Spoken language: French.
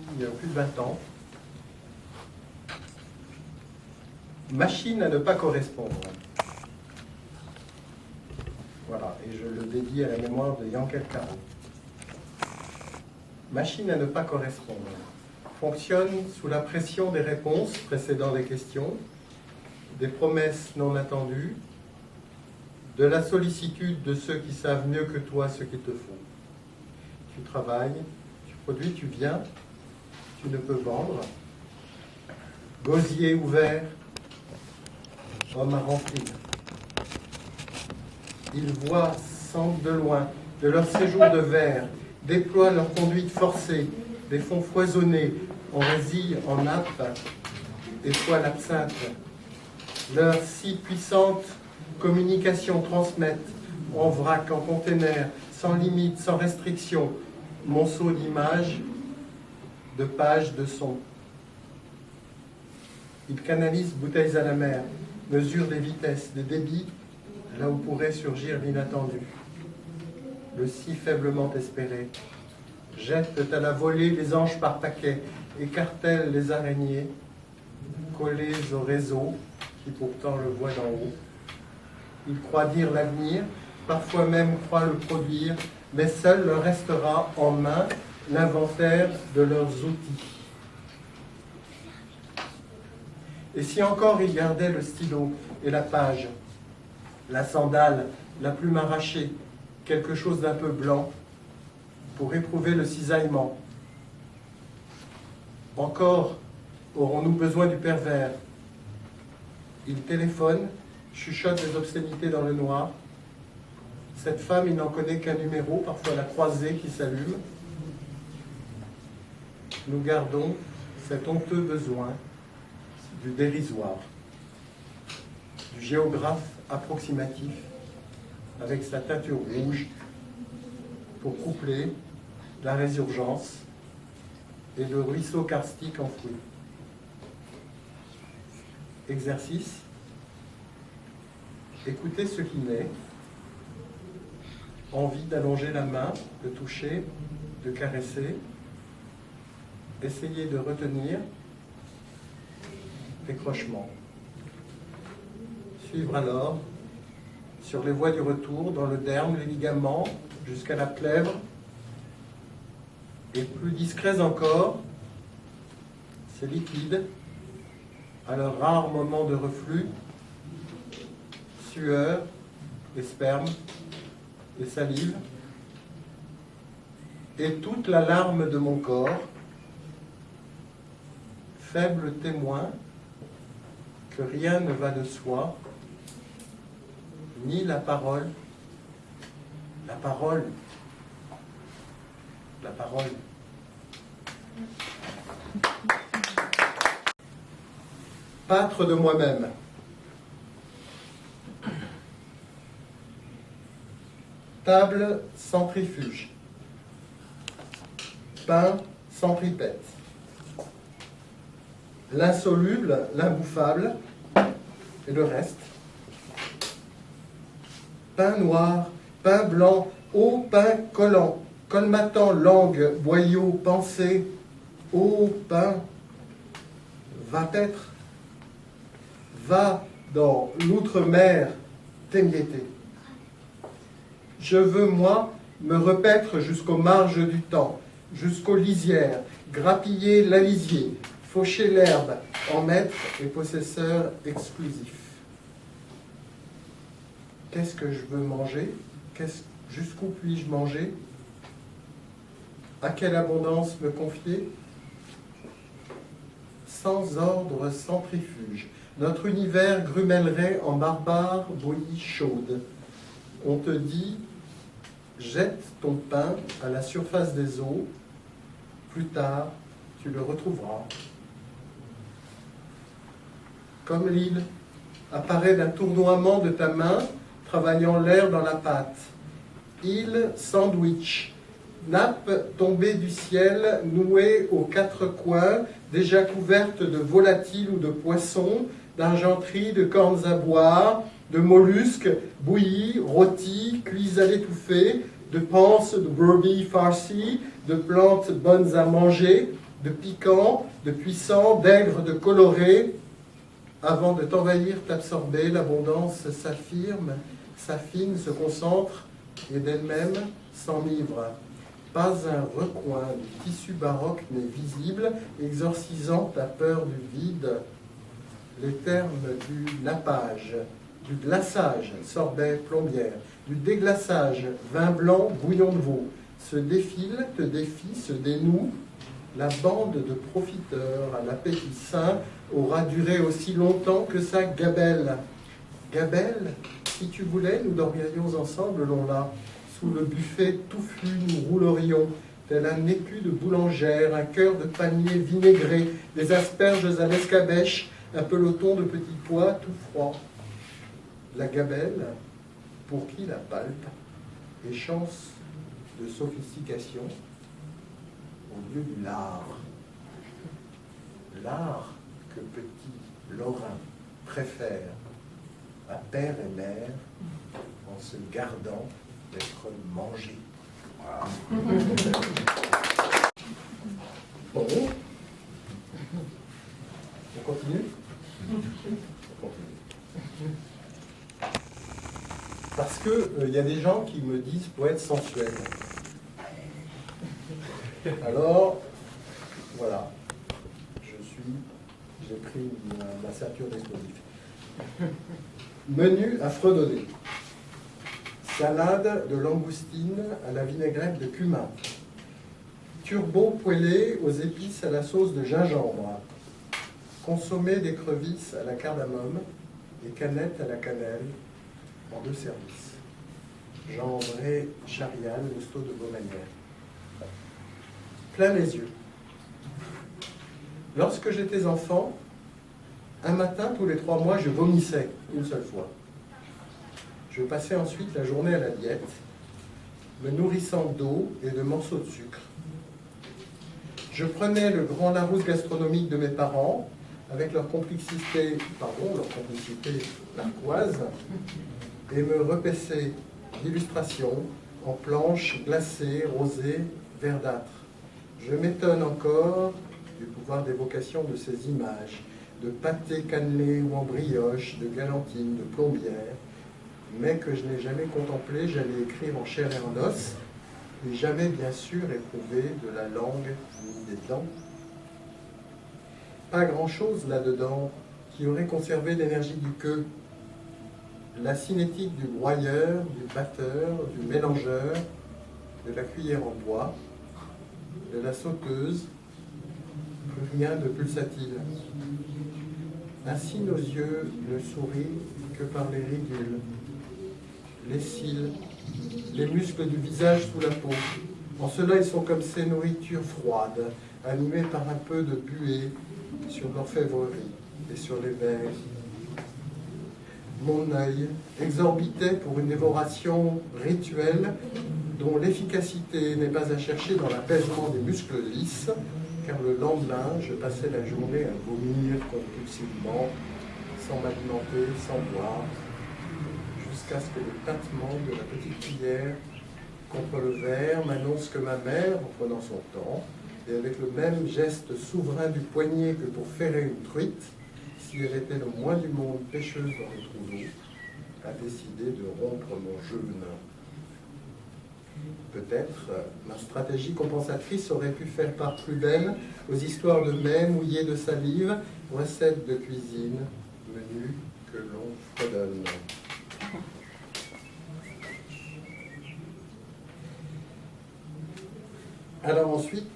il y a plus de 20 ans. Machine à ne pas correspondre. Voilà, et je le dédie à la mémoire de Yankel Caro. Machine à ne pas correspondre. Fonctionne sous la pression des réponses précédant des questions, des promesses non attendues, de la sollicitude de ceux qui savent mieux que toi ce qu'il te faut. Tu travailles, tu produis, tu viens, tu ne peux vendre. Gosier ouvert, homme à remplir. Ils voient, sentent de loin, de leur séjour de verre, déploient leur conduite forcée, des fonds foisonnés, en résille, en nappe, des fois l'absinthe. Leur si puissante communication transmettent, en vrac, en container, sans limite, sans restriction, monceau d'images, de pages, de sons. Ils canalisent bouteilles à la mer, mesurent des vitesses, des débits, là où pourrait surgir l'inattendu. Le si faiblement espéré. Jettent à la volée les anges par paquets, écartèlent les araignées, collés au réseau, qui pourtant le voit d'en haut. Ils croient dire l'avenir, parfois même croient le produire, mais seul leur restera en main l'inventaire de leurs outils. Et si encore ils gardaient le stylo et la page, la sandale, la plume arrachée, quelque chose d'un peu blanc, pour éprouver le cisaillement. Encore aurons-nous besoin du pervers. Il téléphone, chuchote des obscénités dans le noir. Cette femme, il n'en connaît qu'un numéro, parfois la croisée qui s'allume. Nous gardons cet honteux besoin du dérisoire, du géographe approximatif avec sa teinture rouge pour coupler la résurgence et le ruisseau karstique enfoui. Exercice. Écoutez ce qui naît. Envie d'allonger la main, de toucher, de caresser. Essayez de retenir. Décrochement. Suivre alors sur les voies du retour, dans le derme, les ligaments, jusqu'à la plèvre, et plus discrets encore, ces liquides, à leur rare moment de reflux, sueur, et sperme, et salive, et toute la larme de mon corps, faible témoin que rien ne va de soi, ni la parole, la parole, la parole. Pâtre de moi-même. Table centrifuge. Pain centripète. L'insoluble, l'imbouffable, et le reste. Pain noir, pain blanc, ô pain collant, colmatant langue, boyau, pensée, ô pain, va être, va dans l'outre-mer t'émietter. Je veux, moi, me repaître jusqu'aux marges du temps, jusqu'aux lisières, grappiller l'alisier, faucher l'herbe, en maître et possesseur exclusif. Qu'est-ce que je veux manger? Jusqu'où puis-je manger? À quelle abondance me confier? Sans ordre centrifuge, notre univers grumellerait en barbare bouillie chaude. On te dit, jette ton pain à la surface des eaux, plus tard tu le retrouveras. Comme l'île apparaît d'un tournoiement de ta main, travaillant l'air dans la pâte. Île sandwich, nappe tombée du ciel, nouée aux quatre coins, déjà couverte de volatiles ou de poissons, d'argenterie, de cornes à boire, de mollusques, bouillis, rôtis, cuits à l'étouffée, de panses, de brebis farcies, de plantes bonnes à manger, de piquant, de puissant, d'aigre, de coloré. Avant de t'envahir, t'absorber, l'abondance s'affirme, s'affine, se concentre et d'elle-même s'enivre. Pas un recoin du tissu baroque n'est visible, exorcisant ta peur du vide. Les termes du nappage, du glaçage, sorbet, plombière, du déglaçage, vin blanc, bouillon de veau, se défilent, te défient, se dénouent. La bande de profiteurs à l'appétit sain aura duré aussi longtemps que sa gabelle. Gabelle, si tu voulais, nous dormirions ensemble, l'on là. Sous le buffet touffu, nous roulerions, tel un écu de boulangère, un cœur de panier vinaigré, des asperges à l'escabèche, un peloton de petits pois tout froid. La gabelle, pour qui la palpe, est chance de sophistication au lieu du lard. L'art que petit Lorrain préfère à père et mère en se gardant d'être mangé. Voilà. Bon. On continue? On continue. Parce que y a des gens qui me disent poète sensuel. Alors, voilà, j'ai pris ma ceinture d'explosif. Menu à fredonner. Salade de langoustine à la vinaigrette de cumin. Turbo poêlé aux épices à la sauce de gingembre. Consommé d'écrevisses à la cardamome et canettes à la cannelle en 2 services. Jean-André Charial, Lousteau de Beaumanière. Plein les yeux. Lorsque j'étais enfant, un matin, tous les 3 mois, je vomissais une seule fois. Je passais ensuite la journée à la diète, me nourrissant d'eau et de morceaux de sucre. Je prenais le grand Larousse gastronomique de mes parents, avec leur complicité narquoise, et me repaissais d'illustrations en planches glacées, rosées, verdâtres. Je m'étonne encore du pouvoir d'évocation de ces images, de pâté cannelé ou en brioche, de galantine, de plombière, mais que je n'ai jamais contemplé, j'allais écrire en chair et en os, et jamais bien sûr éprouvé de la langue ni des dents. Pas grand-chose là-dedans qui aurait conservé l'énergie du queue, la cinétique du broyeur, du batteur, du mélangeur, de la cuillère en bois, de la sauteuse, plus rien de pulsatile. Ainsi nos yeux ne sourient que par les ridules, les cils, les muscles du visage sous la peau. En cela, ils sont comme ces nourritures froides, animées par un peu de buée sur l'orfèvrerie et sur les vers. Mon œil exorbitait pour une dévoration rituelle dont l'efficacité n'est pas à chercher dans l'apaisement des muscles lisses, car le lendemain, je passais la journée à vomir compulsivement, sans m'alimenter, sans boire, jusqu'à ce que le tintement de la petite cuillère contre le verre m'annonce que ma mère, en prenant son temps, et avec le même geste souverain du poignet que pour ferrer une truite, si elle était le moins du monde pêcheuse dans le trou d'eau, a décidé de rompre mon jeûne. Peut-être ma stratégie compensatrice aurait pu faire part plus belle aux histoires de mets mouillés de salive, recettes de cuisine, menus que l'on fredonne. Alors ensuite,